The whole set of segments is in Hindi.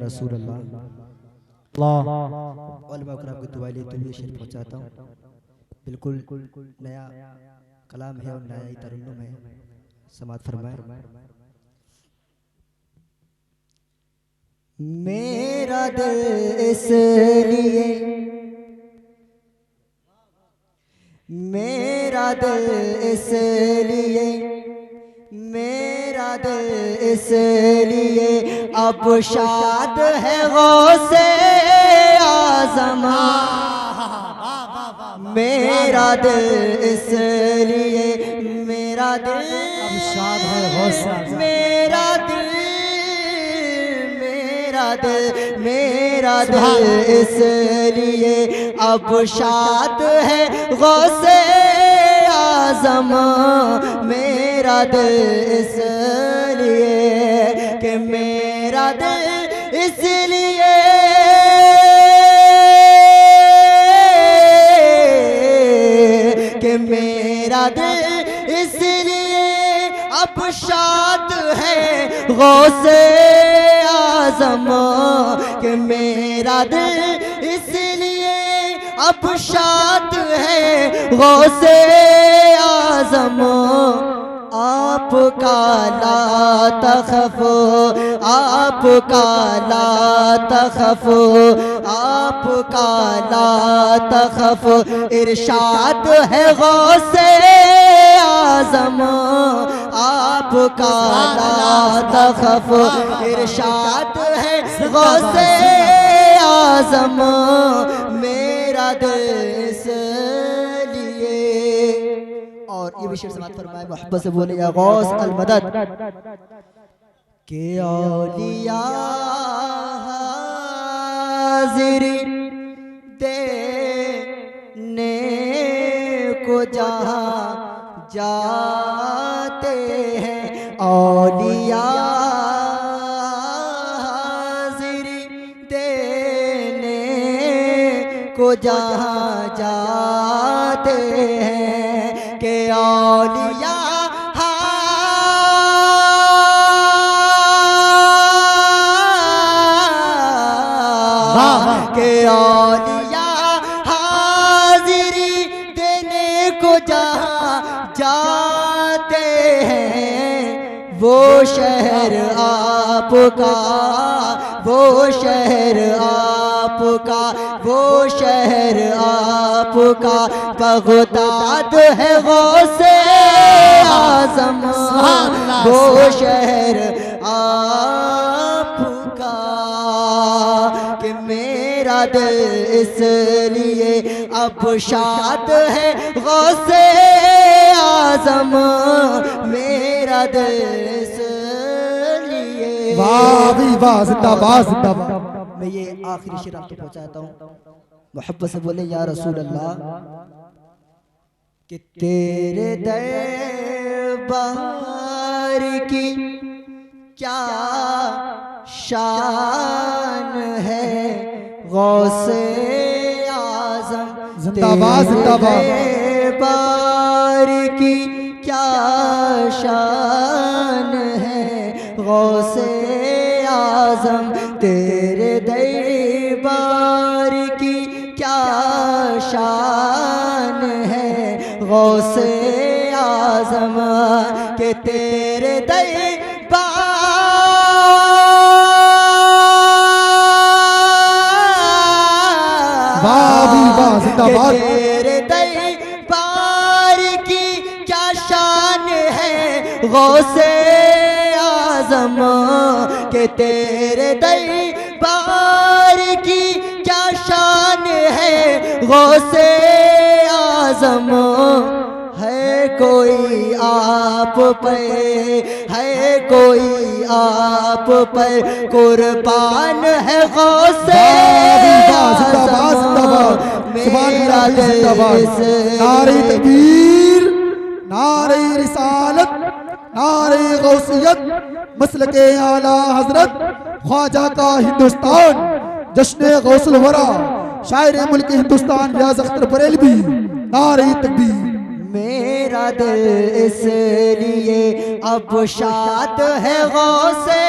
रसूल अल्लाह। उलमा कराम की दुआ लेते हुए शेर पहुंचाता हूँ। बिल्कुल नया कलाम है और नया ही तरन्नुम है, समात फरमाए। मेरा दिल इसलिए, मेरा दिल इसलिए, मेरा दिल इसलिए अब शाद है गौसे आज़म। मेरा दिल इसलिए, मेरा दिल अब शाद है गौसे आज़म। मेरा दिल, मेरा दिल, मेरा दिल इसलिए अब शाद है गौसे आज़म। मेरा दिल इसलिए कि मेरा दिल इसलिए कि मेरा दिल इसलिए अब शाद है गौसे आज़म। कि मेरा दिल इसलिए अब शाद है गौसे आज़म। आपका ला तखफ़ो, आपका ला तखफ़ो, आपका ला तखफ़ो इरशाद है गौसे आज़म। आपका ला तखफ़ो इरशाद है गौसे आज़म। मेरा दिल इसलिए, और ये भी शेर समात फरमाए मोहब्बत से बोले या गौस अल मदद के औलिया हाज़िरी देने को जहाँ जाते हैं। औलिया हाज़िरी देने को जहाँ जाते हैं के औलिया के औलिया हाज़िरी देने को जहाँ जाते हैं। वो शहर आपका, वो शहर आपका, वो शहर आपका बगदाद है गौसे आज़म। वो शहर आपका कि मेरा दिल इसलिए अब शाद है गौसे आज़म। मेरा दिल इसलिए। वाह भी वाह, जिंदाबाद जिंदाबाद। मैं ये आखिरी शेर आपको पहुंचाता हूँ। मोहब्बत से बोले या रसूल अल्लाह कि तेरे दरबार की क्या शान है गौसे आज़म। जिंदाबाद जिंदाबाद। दरबार की क्या शान है गौसे आज़म। तेरे दरबार की क्या शान है गौसे आज़म। के तेरे तेरे दरबार की क्या शान है गौसे आज़म। के तेरे दरबार की क्या शान है गौसे आज़म। है कोई आप पे, है कोई आप पर कुर्बान है गौसे आज़म। मेरा दिल नारे तकबीर, नारे रिसालत, नारे गौसियत, मसलके आला हजरत ख्वाजा का हिंदुस्तान, जश्न गौसल वरा, शायर मुल्क हिंदुस्तान रियाज अख्तर बरेलवी। नारे तकबीर। मेरा दिल इसलिए अब शाद है गौसे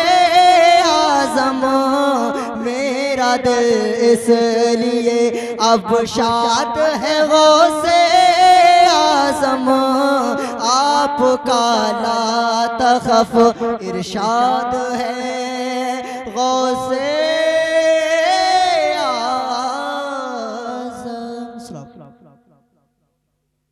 आज़म मेरा दिल इसलिए अब शाद है गौसे आज़म आपका ला तखफ इरशाद है गौसे